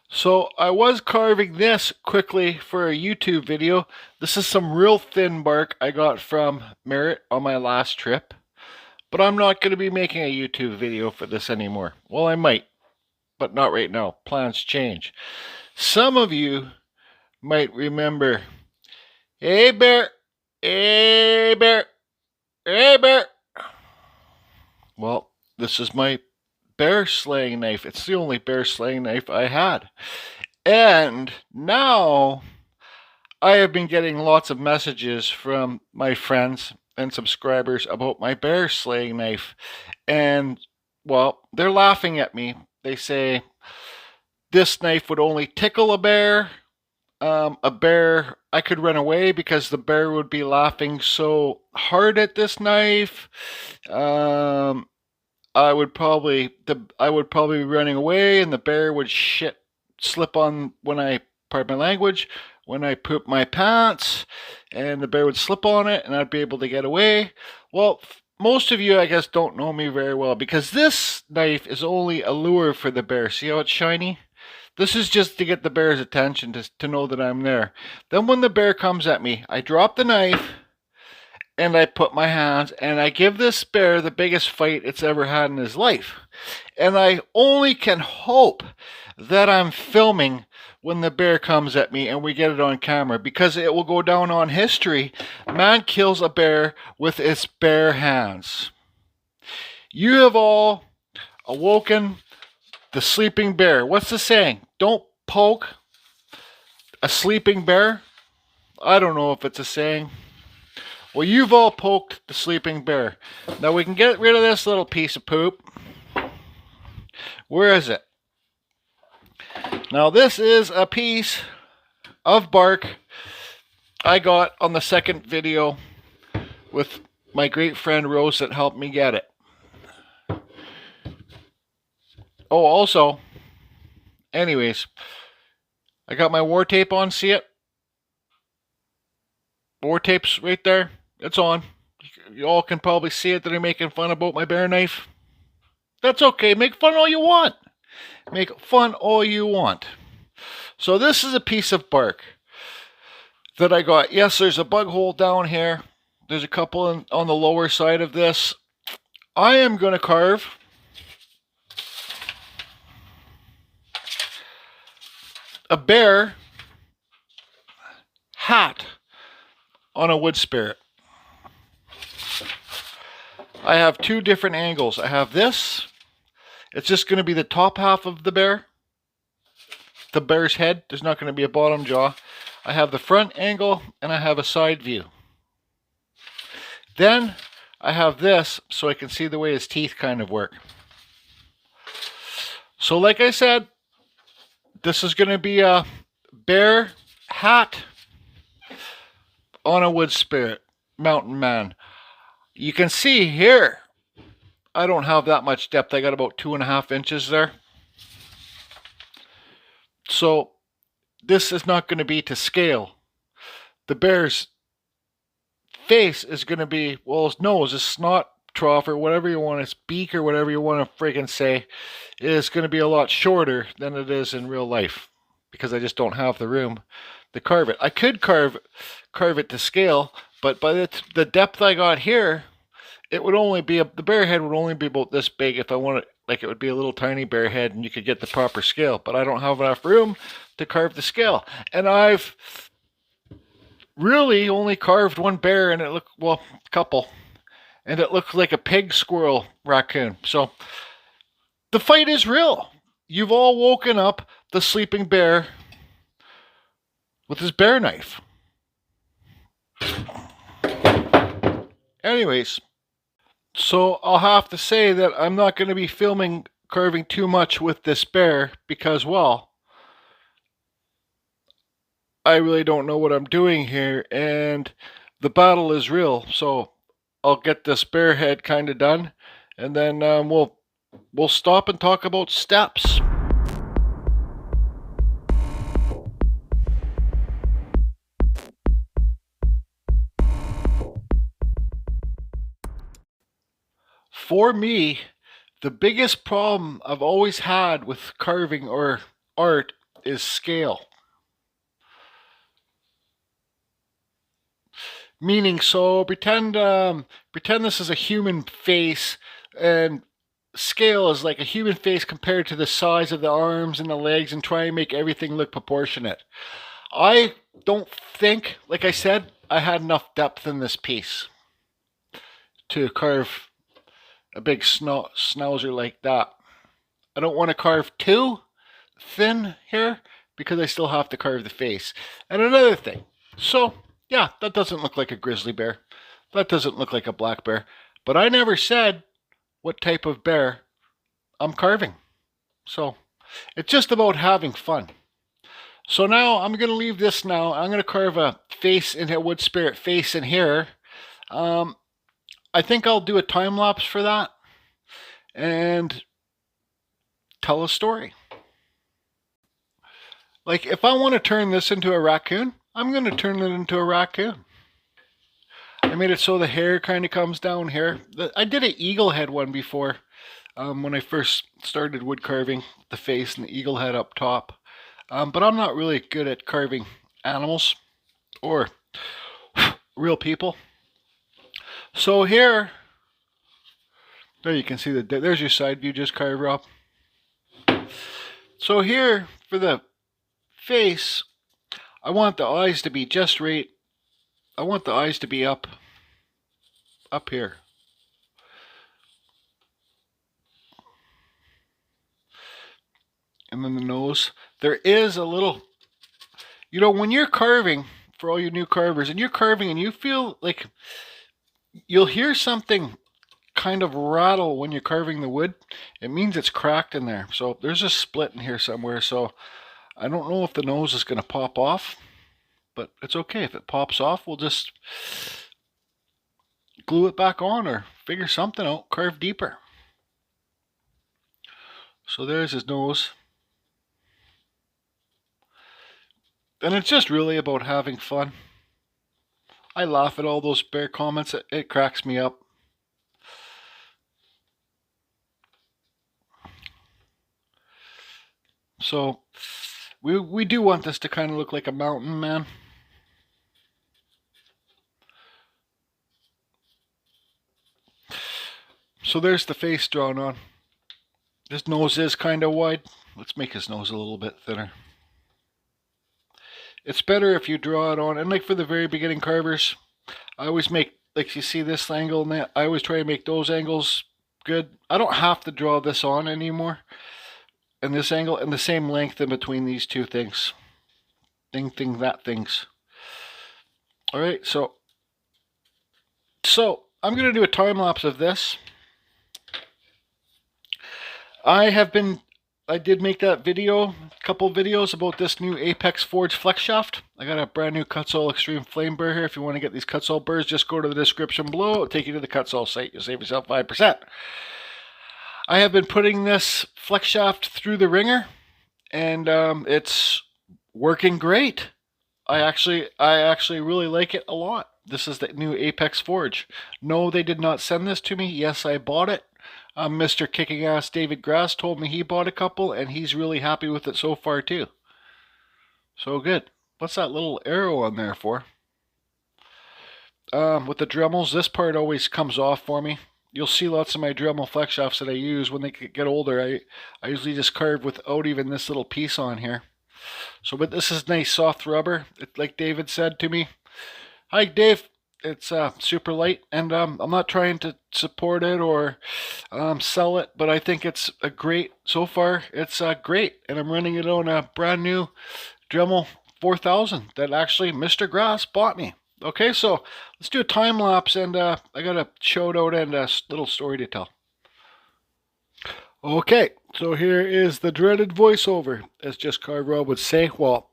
So I was carving this quickly for a YouTube video. This is some real thin bark I got from Merritt on my last trip. But I'm not going to be making a YouTube video for this anymore. Well, I might, but not right now. Plans change. Some of you might remember, hey bear, hey bear, hey bear. Well, this is my bear slaying knife. It's the only bear slaying knife I had. And now I have been getting lots of messages from my friends and subscribers about my bear slaying knife. And, well, they're laughing at me. They say this knife would only tickle a bear. I could run away because the bear would be laughing so hard at this knife. I would probably be running away, and the bear would slip on when I, pardon my language, when I poop my pants, and the bear would slip on it, and I'd be able to get away. Well, most of you, I guess, don't know me very well because this knife is only a lure for the bear. See how it's shiny? This is just to get the bear's attention, to know that I'm there. Then when the bear comes at me, I drop the knife and I put my hands and I give this bear the biggest fight it's ever had in his life. And I only can hope that I'm filming when the bear comes at me and we get it on camera, because it will go down on history. Man kills a bear with its bare hands. You have all awoken the sleeping bear. What's the saying? Don't poke a sleeping bear. I don't know if it's a saying. Well, you've all poked the sleeping bear. Now we can get rid of this little piece of poop. Where is it? Now this is a piece of bark I got on the second video with my great friend Rose that helped me get it. Oh, also, anyways, I got my war tape on. See it? War tape's right there. It's on. You all can probably see it that I'm making fun about my bear knife. That's okay. Make fun all you want. Make fun all you want. So this is a piece of bark that I got. Yes, there's a bug hole down here. There's a couple on the lower side of this. I am going to carve a bear hat on a wood spirit. I have two different angles. I have this. It's just going to be the top half of the bear's head. There's not going to be a bottom jaw. I have the front angle and I have a side view. Then I have this so I can see the way his teeth kind of work. So like I said, this is going to be a bear hat on a wood spirit, mountain man. You can see here, I don't have that much depth. I got about 2.5 inches there. So this is not going to be to scale. The bear's face is going to be, well, his nose, his snot trough, or whatever you want, his beak, or whatever you want to friggin' say, is going to be a lot shorter than it is in real life, because I just don't have the room to carve it. I could carve it to scale, but by the depth I got here, it would only be the bear head would only be about this big. If I wanted, like, it would be a little tiny bear head and you could get the proper scale, but I don't have enough room to carve the scale. And I've really only carved one bear, and it looked, well, a couple, and it looked like a pig, squirrel, raccoon. So the fight is real. You've all woken up the sleeping bear with his bear knife. Anyways, so I'll have to say that I'm not going to be carving too much with this bear because, well, I really don't know what I'm doing here, and the battle is real. So I'll get this bear head kind of done, and then we'll stop and talk about steps. For me, the biggest problem I've always had with carving or art is scale. Meaning, so pretend this is a human face, and scale is like a human face compared to the size of the arms and the legs, and try and make everything look proportionate. I don't think, like I said, I had enough depth in this piece to carve a big schnauzer like that. I don't want to carve too thin here because I still have to carve the face. And another thing, so yeah, that doesn't look like a grizzly bear. That doesn't look like a black bear. But I never said what type of bear I'm carving. So it's just about having fun. So now I'm going to leave this now. I'm going to carve a face in a wood spirit face in here. I think I'll do a time lapse for that and tell a story. Like if I want to turn this into a raccoon, I'm going to turn it into a raccoon. I made it so the hair kind of comes down here. I did an eagle head one before when I first started wood carving, the face and the eagle head up top. But I'm not really good at carving animals or real people. So here, there you can see there's your side view just carved up. So here for the face, I want the eyes to be just right. I want the eyes to be up here. And then the nose. There is a little, you know, when you're carving, for all you new carvers, and you're carving and you feel like you'll hear something kind of rattle when you're carving the wood, it means it's cracked in there. So there's a split in here somewhere. So I don't know if the nose is going to pop off, but it's okay. If it pops off, we'll just glue it back on or figure something out, carve deeper. So there's his nose. And it's just really about having fun. I laugh at all those bear comments. It cracks me up. So we do want this to kind of look like a mountain man. So there's the face drawn on. His nose is kind of wide. Let's make his nose a little bit thinner. It's better if you draw it on, and like for the very beginning carvers, I always make, like you see this angle and that, I always try to make those angles good. I don't have to draw this on anymore. And this angle and the same length in between these two things. That things. Alright, so I'm going to do a time lapse of this. I did make that video, a couple videos about this new Apex Forge flex shaft. I got a brand new Kutzall Extreme Flame burr here. If you want to get these Kutzall burrs, just go to the description below. It'll take you to the Kutzall site. You'll save yourself 5%. I have been putting this flex shaft through the ringer, and it's working great. I actually really like it a lot. This is the new Apex Forge. No, they did not send this to me. Yes, I bought it. Mr. Kicking Ass David Grass told me he bought a couple, and he's really happy with it so far too. So good. What's that little arrow on there for? With the Dremels, this part always comes off for me. You'll see lots of my Dremel flex shafts that I use when they get older. I usually just carve without even this little piece on here. So, but this is nice soft rubber. Like David said to me, "Hi Dave, it's super light," and I'm not trying to support it or sell it, but I think it's a great, so far it's great, and I'm running it on a brand new Dremel 4000 that actually Mr. Grass bought me. Okay, so let's do a time lapse, and I got a shout out and a little story to tell. Okay, so here is the dreaded voiceover, as Just Carve Rob would say. Well,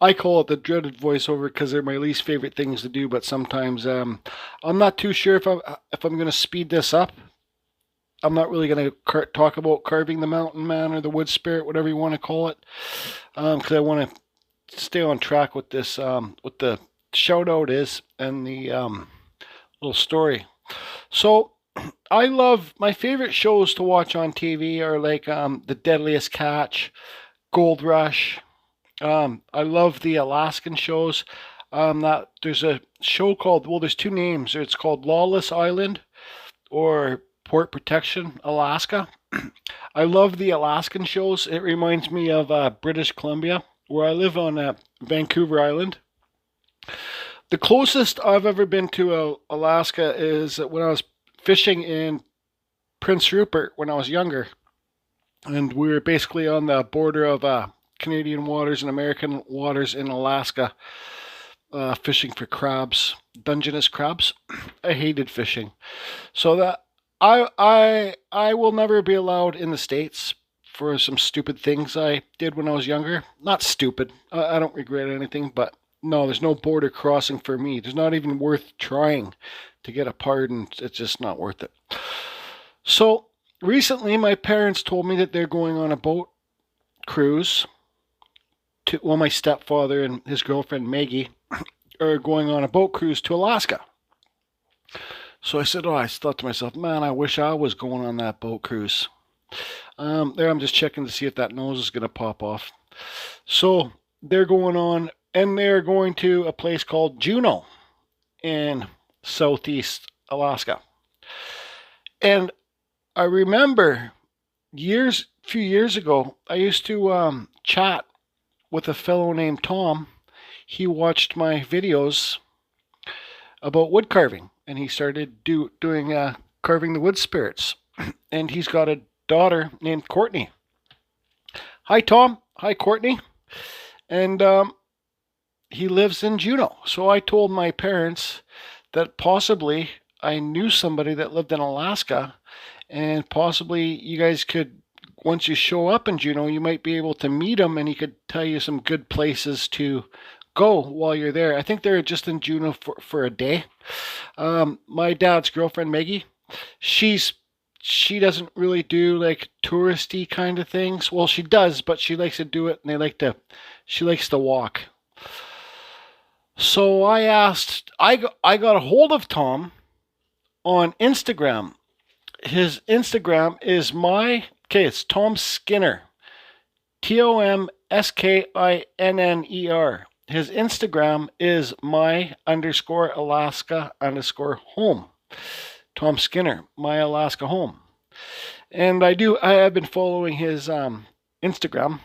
I call it the dreaded voiceover because they're my least favorite things to do, but sometimes I'm not too sure if I'm going to speed this up. I'm not really going to talk about carving the mountain man or the wood spirit, whatever you want to call it, because I want to stay on track with this, with the shout out is and the little story. So I love, my favorite shows to watch on TV are like The Deadliest Catch, Gold Rush. I love the Alaskan shows. There's a show called, well, there's two names. It's called Lawless Island or Port Protection Alaska. I love the Alaskan shows. It reminds me of British Columbia, where I live on Vancouver Island. The closest I've ever been to Alaska is when I was fishing in Prince Rupert when I was younger. And we were basically on the border of Canadian waters and American waters in Alaska, fishing for crabs, Dungeness crabs. I hated fishing. So that I will never be allowed in the States for some stupid things I did when I was younger. Not stupid. I don't regret anything, but no, there's no border crossing for me. It's not even worth trying to get a pardon. It's just not worth it. So recently, my parents told me that they're going on a boat cruise. My stepfather and his girlfriend Maggie are going on a boat cruise to Alaska. So I said, I thought to myself, man, I wish I was going on that boat cruise. There, I'm just checking to see if that nose is going to pop off. So they're going on, and they're going to a place called Juneau in southeast Alaska. And I remember few years ago, I used to chat with a fellow named Tom. He watched my videos about wood carving, and he started doing carving the wood spirits. And he's got a daughter named Courtney. Hi, Tom. Hi, Courtney. And he lives in Juneau. So I told my parents that possibly I knew somebody that lived in Alaska, and possibly you guys could, once you show up in Juneau, you might be able to meet him, and he could tell you some good places to go while you're there. I think they're just in Juneau for a day. My dad's girlfriend, Maggie, she doesn't really do like touristy kind of things. Well, she does, but she likes to do it, and she likes to walk. So I got a hold of Tom on Instagram. His Instagram is it's Tom Skinner. TOMSKINNER. His Instagram is my_Alaska_home. Tom Skinner, my Alaska home. And I have been following his Instagram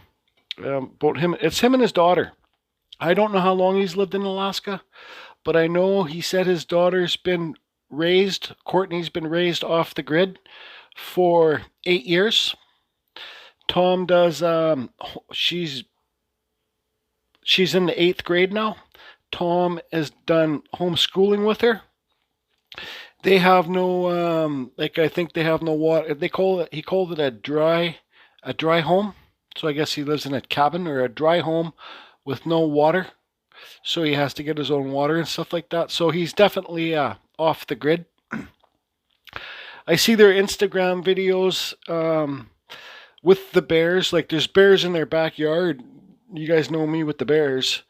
about him. It's him and his daughter. I don't know how long he's lived in Alaska, but I know he said his Courtney's been raised off the grid for 8 years. Tom does, she's in the 8th grade now. Tom has done homeschooling with her. They have no, I think they have no water. He called it a dry home. So I guess he lives in a cabin or a dry home with no water. So he has to get his own water and stuff like that. So he's definitely off the grid. I see their Instagram videos with the bears. Like there's bears in their backyard. You guys know me with the bears.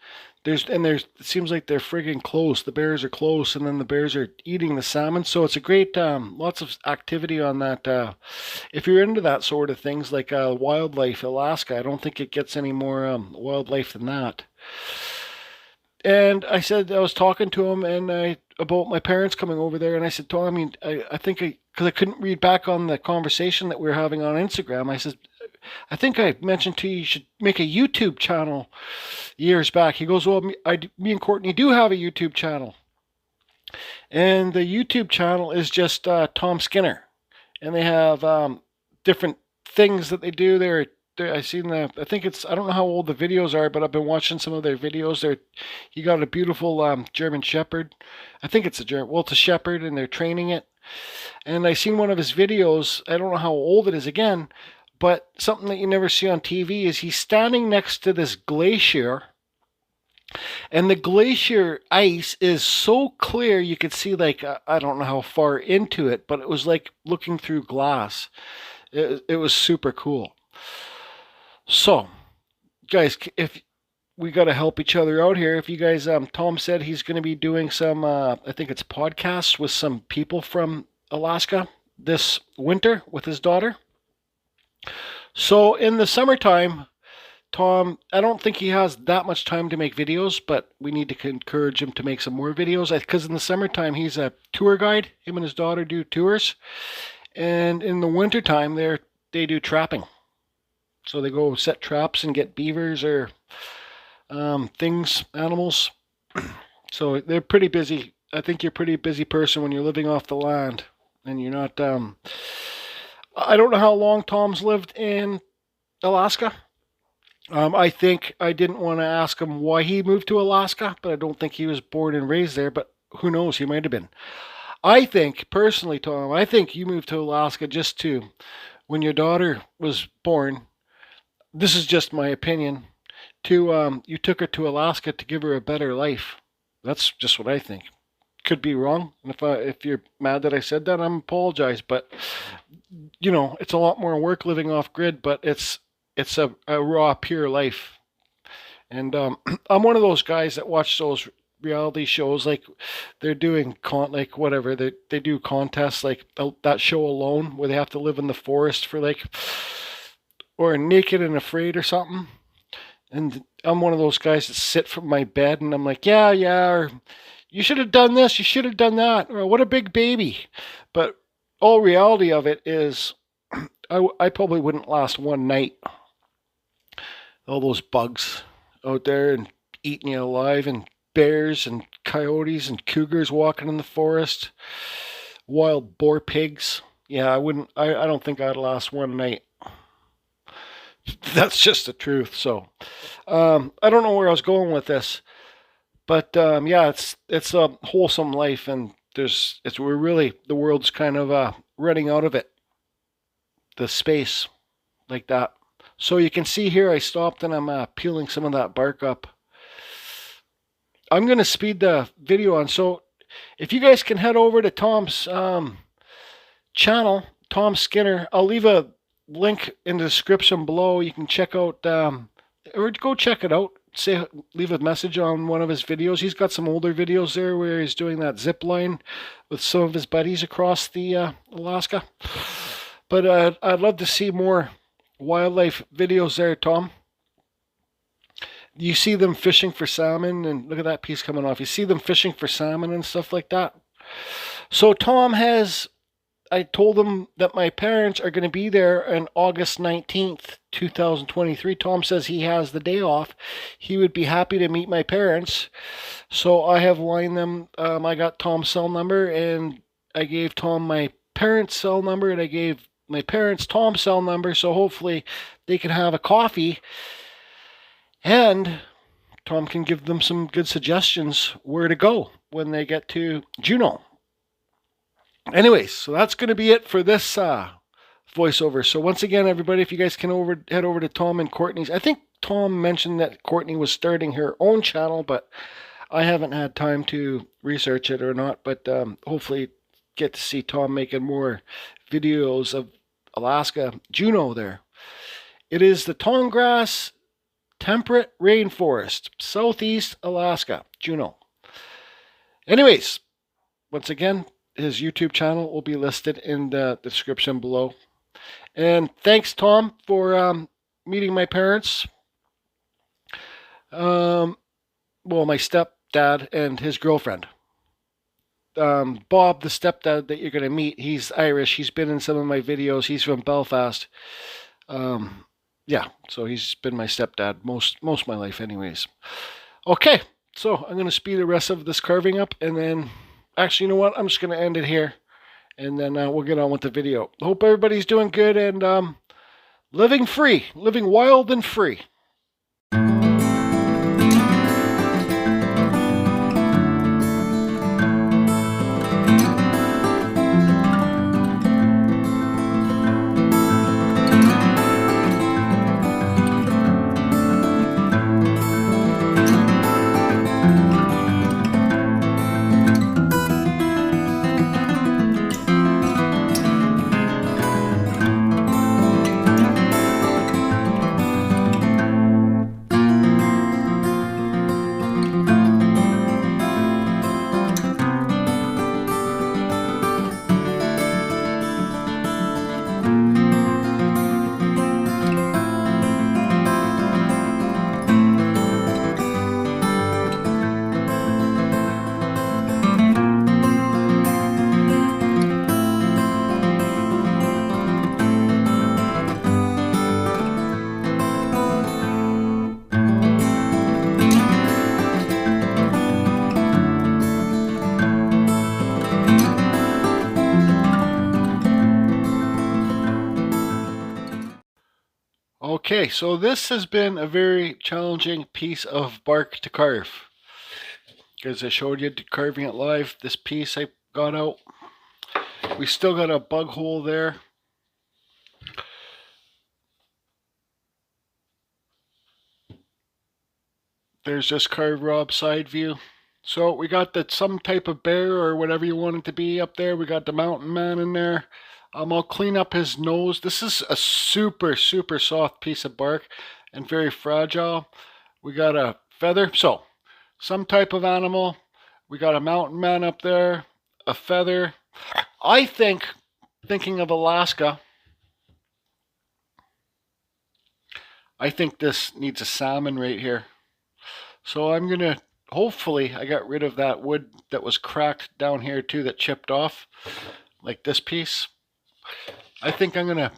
It seems like they're friggin' close. The bears are close, and then the bears are eating the salmon. So it's a great, lots of activity on that. If you're into that sort of things, like wildlife, Alaska, I don't think it gets any more wildlife than that. And I was talking to him about my parents coming over there, and I said, Tom, I think because I couldn't read back on the conversation that we were having on Instagram, I said, I think I mentioned to you should make a YouTube channel years back. He goes, well, me and Courtney do have a YouTube channel. And the YouTube channel is just Tom Skinner. And they have different things that they do there. I don't know how old the videos are, but I've been watching some of their videos. He got a beautiful German Shepherd. I think it's it's a Shepherd, and they're training it. And I seen one of his videos. I don't know how old it is again, but something that you never see on TV is he's standing next to this glacier, and the glacier ice is so clear you could see, like, I don't know how far into it, but it was like looking through glass. It was super cool. So, guys, if we got to help each other out here. If you guys, Tom said he's going to be doing some, I think it's podcasts with some people from Alaska this winter with his daughter. So in the summertime, Tom, I don't think he has that much time to make videos, but we need to encourage him to make some more videos. Because in the summertime, he's a tour guide. Him and his daughter do tours. And in the wintertime, they do trapping. So they go set traps and get beavers or animals. So they're pretty busy. I think you're a pretty busy person when you're living off the land. And you're not... I don't know how long Tom's lived in Alaska. I think I didn't want to ask him why he moved to Alaska, but I don't think he was born and raised there, but who knows, he might have been. I think, personally, Tom, I think you moved to Alaska just to, when your daughter was born, this is just my opinion, you took her to Alaska to give her a better life. That's just what I think. Could be wrong. If you're mad that I said that, I'm apologize, but, it's a lot more work living off grid, but it's a raw, pure life. And I'm one of those guys that watch those reality shows, like they're doing whatever they do contests, like that show Alone, where they have to live in the forest for or Naked and Afraid or something. And I'm one of those guys that sit from my bed and I'm like, yeah, or you should have done this, you should have done that, or what a big baby. But all reality of it is, I probably wouldn't last one night. All those bugs out there and eating you alive, and bears and coyotes and cougars walking in the forest, wild boar pigs. Yeah, I don't think I'd last one night. That's just the truth. So, I don't know where I was going with this, but yeah, it's a wholesome life, and the world's kind of running out of it, the space like that. So you can see here I stopped and I'm peeling some of that bark up. I'm going to speed the video on. So if you guys can head over to Tom's channel, Tom Skinner, I'll leave a link in the description below. You can check out, or go check it out. Leave a message on one of his videos. He's got some older videos there where he's doing that zip line with some of his buddies across the Alaska. But I'd love to see more wildlife videos there, Tom. You see them fishing for salmon, and look at that piece coming off. You see them fishing for salmon and stuff like that. So Tom I told him that my parents are going to be there on August 19th, 2023. Tom says he has the day off. He would be happy to meet my parents. So I have lined them. I got Tom's cell number, and I gave Tom my parents' cell number, and I gave my parents Tom's cell number, so hopefully they can have a coffee and Tom can give them some good suggestions where to go when they get to Juneau. Anyways, so that's going to be it for this voiceover. So once again, everybody, if you guys can head over to Tom and Courtney's. I think Tom mentioned that Courtney was starting her own channel, but I haven't had time to research it or not. But hopefully get to see Tom making more videos of Alaska, Juneau there. It is the Tallgrass Temperate Rainforest, Southeast Alaska, Juneau. Anyways, once again, his YouTube channel will be listed in the description below. And thanks, Tom, for meeting my parents. Well, my stepdad and his girlfriend. Bob, the stepdad that you're going to meet, he's Irish. He's been in some of my videos. He's from Belfast. Yeah, so he's been my stepdad most of my life anyways. Okay, so I'm going to speed the rest of this carving up, and then, actually, you know what? I'm just going to end it here, and then we'll get on with the video. Hope everybody's doing good and living free, living wild and free. Okay, so this has been a very challenging piece of bark to carve. As I showed you carving it live, this piece I got out. We still got a bug hole there. There's this carved Rob side view. So we got that some type of bear or whatever you want it to be up there. We got the mountain man in there. I'll clean up his nose. This is a super, super soft piece of bark and very fragile. We got a feather. So some type of animal. We got a mountain man up there. A feather. I think, thinking of Alaska, I think this needs a salmon right here. So I'm going to, hopefully, I got rid of that wood that was cracked down here too that chipped off, like this piece. I think I'm going to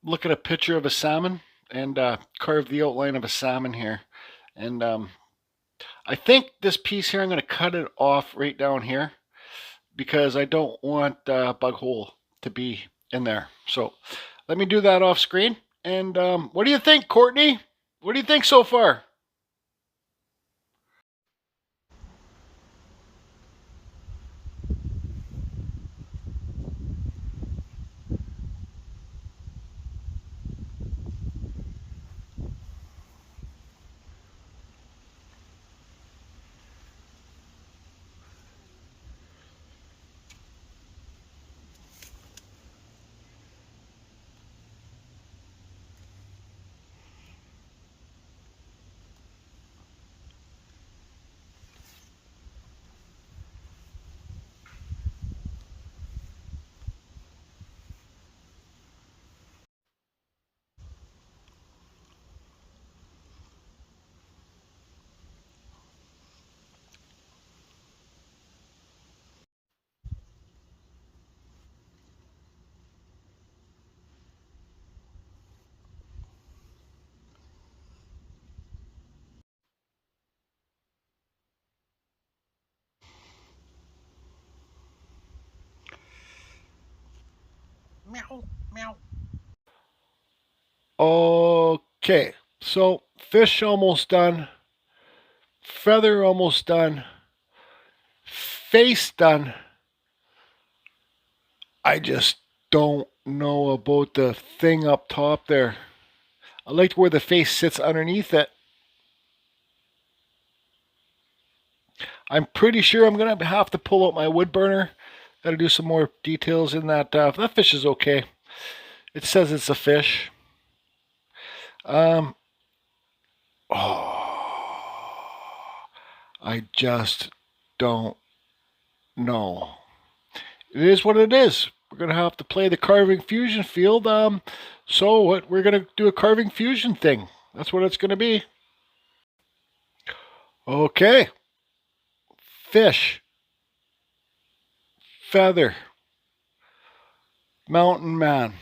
look at a picture of a salmon and carve the outline of a salmon here. And I think this piece here, I'm going to cut it off right down here because I don't want bug hole to be in there. So let me do that off screen. And what do you think, Courtney? What do you think so far? Meow, meow. Okay, so fish almost done, feather almost done, face done. I just don't know about the thing up top there. I like where the face sits underneath it. I'm pretty sure I'm going to have to pull out my wood burner. Got to do some more details in that. That fish is okay. It says it's a fish. Oh, I just don't know. It is what it is. We're going to have to play the carving fusion field. So what? We're going to do a carving fusion thing. That's what it's going to be. Okay. Fish. Feather. Mountain man.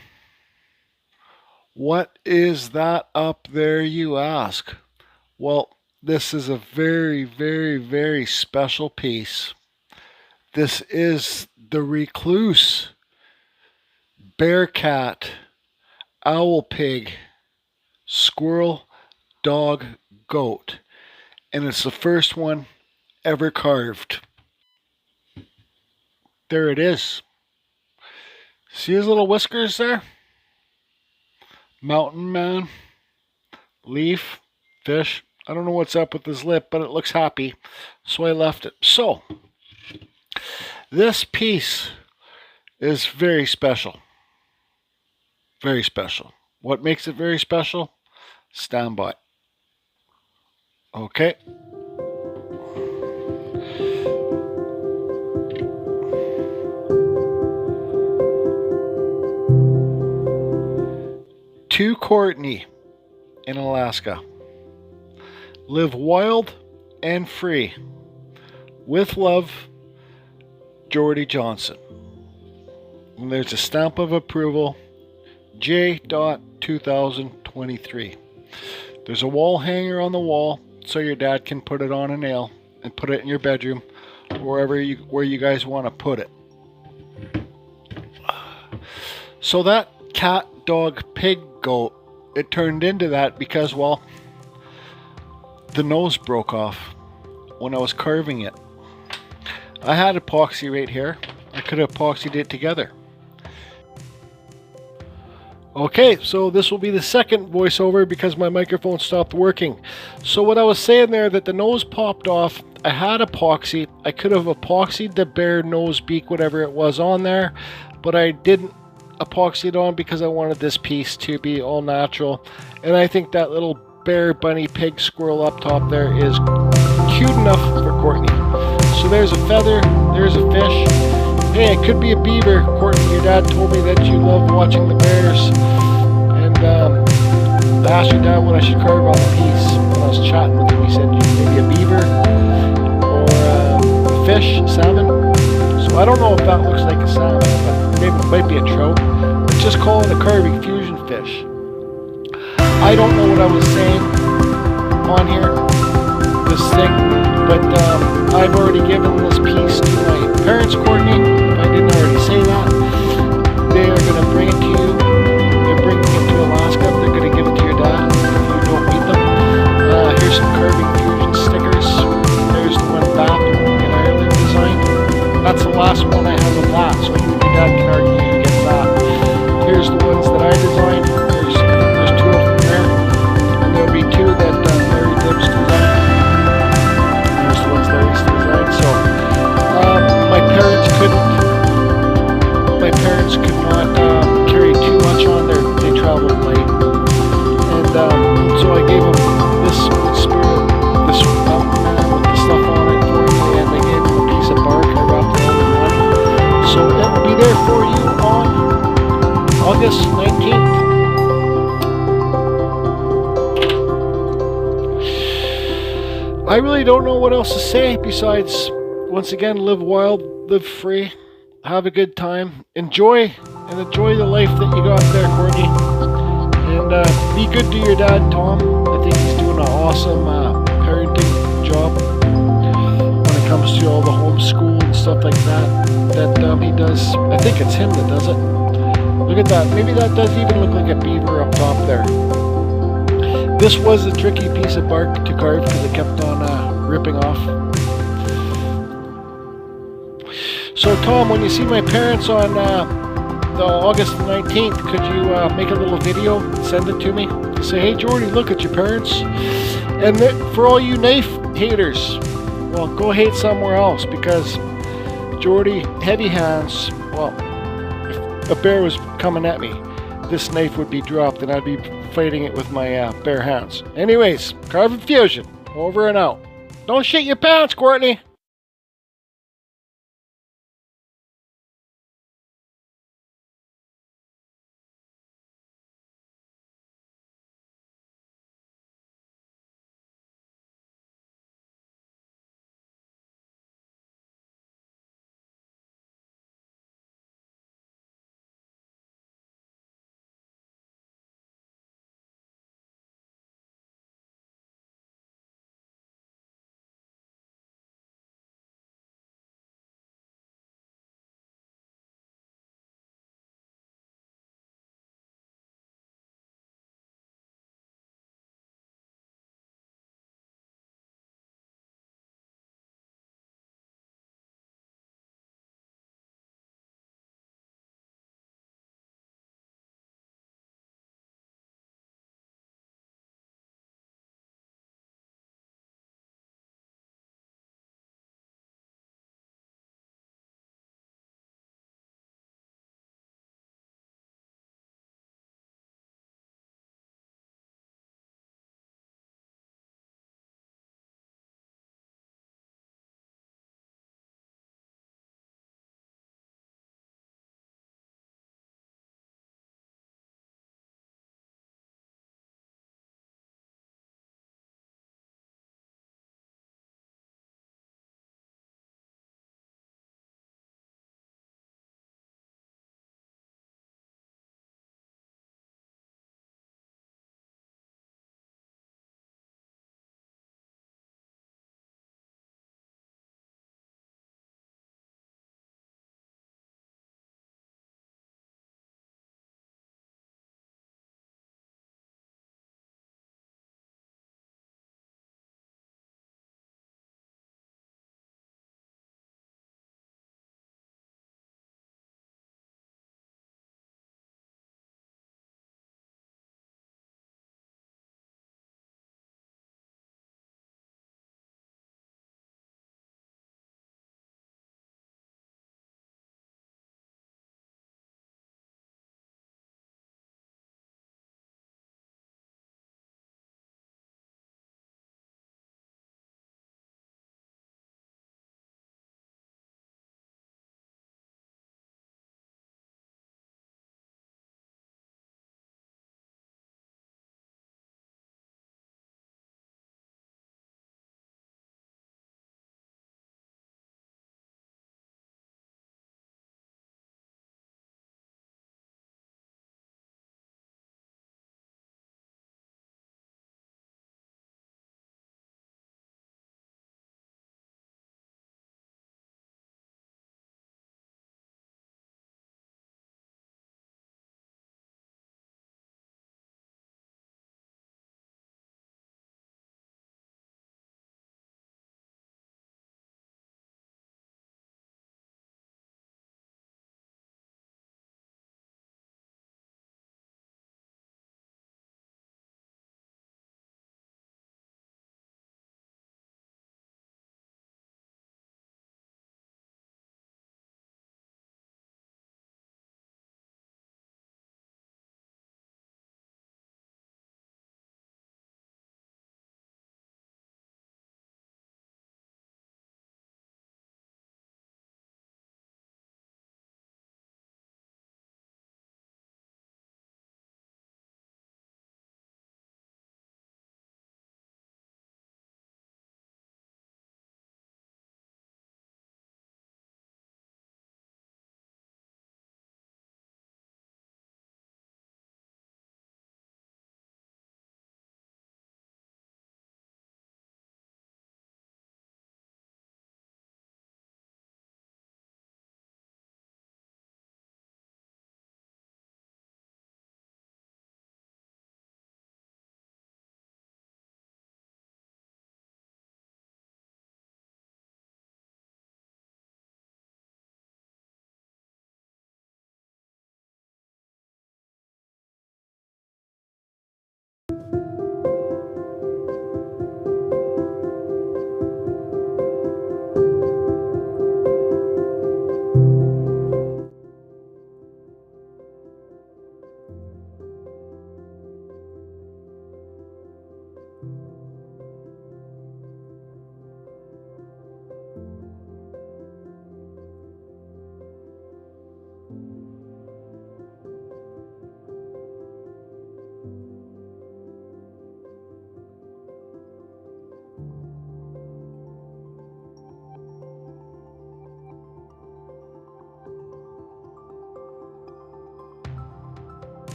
What is that up there, you ask? Well, this is a very, very, very special piece. This is the recluse, bear cat, owl pig, squirrel, dog, goat. And it's the first one ever carved. There it is. See his little whiskers there? Mountain man, leaf, fish. I don't know what's up with his lip, but it looks happy, so I left it. So, this piece is very special. Very special. What makes it very special? Stand by. Okay. To Courtney in Alaska. Live wild and free. With love, Jordy Johnson. And there's a stamp of approval, J.2023. There's a wall hanger on the wall so your dad can put it on a nail and put it in your bedroom, where you guys want to put it. So that cat, dog, pig, goat it turned into that because, well, the nose broke off when I was carving it. I had epoxy right here. I could have epoxied it together. Okay, so this will be the second voiceover because my microphone stopped working. So what I was saying there, that the nose popped off, I had epoxy. I could have epoxied the bear nose beak, whatever it was on there, but I didn't epoxy it on because I wanted this piece to be all natural. And I think that little bear, bunny, pig, squirrel up top there is cute enough for Courtney. So there's a feather, there's a fish. Hey, it could be a beaver. Courtney, your dad told me that you love watching the bears. And I asked your dad what I should carve on the piece. When I was chatting with him, he said maybe a beaver or a fish, salmon. So I don't know if that looks like a salmon, but maybe it might be a trout. Let's just call it a carving fusion fish. I don't know what I was saying on here, this thing, but I've already given this piece to my parents, Courtney. If I didn't already say that, they are going to bring it to you. They're bringing it to Alaska. They're going to give it to your dad if you don't meet them. Here's some carving fusion stickers. There's the one BAP in Ireland designed. That's the last one I have of that, so you and your dad can argue you get that. Here's the ones that I designed. There's two of them there, and there'll be two that Larry Dibbs designed. There's the ones Larry's designed. So my parents could not carry too much on there. They traveled late, and so I gave them this spirit, this mountain man with the stuff on it for you, and they gave them a piece of bark. I wrapped it all in money, so it will be there for you on August 19th. I really don't know what else to say besides, once again, live wild, live free, have a good time, enjoy the life that you got there, Courtney, and be good to your dad, Tom. I think he's doing an awesome parenting job when it comes to all the homeschool and stuff like that he does. I think it's him that does it. Look at that. Maybe that does even look like a beaver up top there. This was a tricky piece of bark to carve because it kept on ripping off. So Tom, when you see my parents on the August 19th, could you make a little video and send it to me? Say, hey Jordy, look at your parents. And for all you knife haters, well, go hate somewhere else, because Jordy, heavy hands, well, if a bear was coming at me, this knife would be dropped and I'd be fighting it with my bare hands. Anyways, Carving Fusion, over and out. Don't shit your pants, Courtney.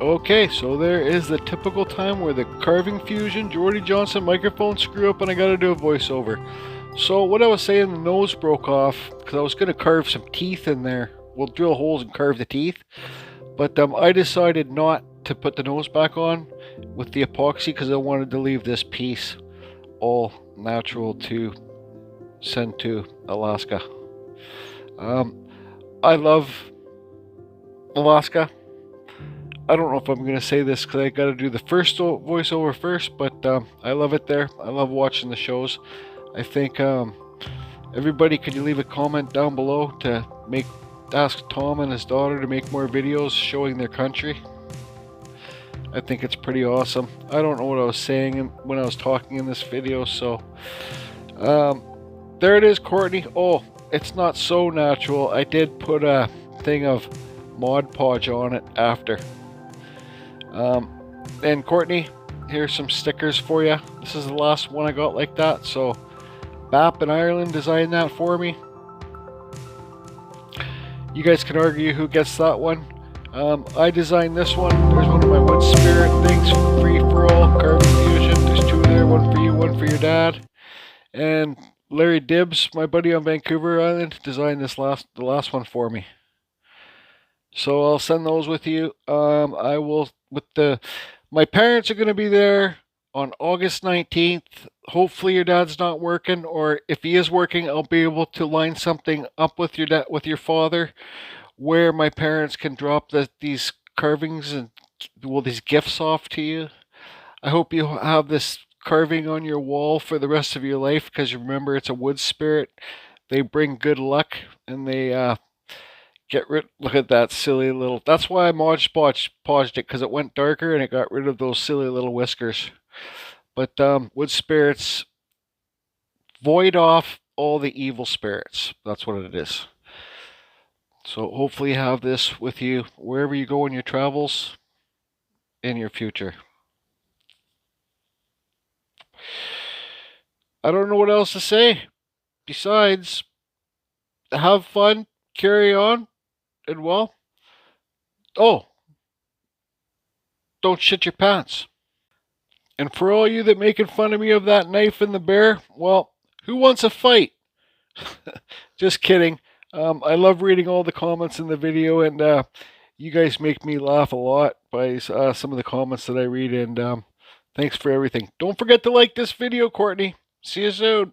Okay, so there is the typical time where the carving fusion, Jordy Johnson microphone screw up and I gotta do a voiceover. So what I was saying, the nose broke off because I was gonna carve some teeth in there. We'll drill holes and carve the teeth. But I decided not to put the nose back on with the epoxy because I wanted to leave this piece all natural to send to Alaska. I love Alaska. I don't know if I'm going to say this because I got to do the first voiceover first, but I love it there. I love watching the shows. I think everybody, could you leave a comment down below to ask Tom and his daughter to make more videos showing their country? I think it's pretty awesome. I don't know what I was saying when I was talking in this video, so there it is, Courtney. Oh, it's not so natural. I did put a thing of Mod Podge on it after. And Courtney, here's some stickers for you. This is the last one I got like that, so BAP in Ireland designed that for me. You guys can argue who gets that one. I designed this one. There's one of my wood spirit things, free for all, carbon fusion. There's two there, one for you, one for your dad. And Larry Dibbs, my buddy on Vancouver Island, designed the last one for me. So I'll send those with you. I will my parents are going to be there on August 19th. Hopefully your dad's not working, or if he is working, I'll be able to line something up with your father, where my parents can drop these carvings and these gifts off to you. I hope you have this carving on your wall for the rest of your life, because remember, it's a wood spirit. They bring good luck, and they look at that silly little, that's why I Mod Podged it, because it went darker and it got rid of those silly little whiskers. But wood spirits void off all the evil spirits. That's what it is. So hopefully you have this with you wherever you go in your travels in your future. I don't know what else to say besides have fun, carry on, and well, oh, don't shit your pants. And for all you that making fun of me of that knife and the bear, well, who wants a fight? Just kidding. I love reading all the comments in the video, and you guys make me laugh a lot by some of the comments that I read, and thanks for everything. Don't forget to like this video, Courtney. See you soon.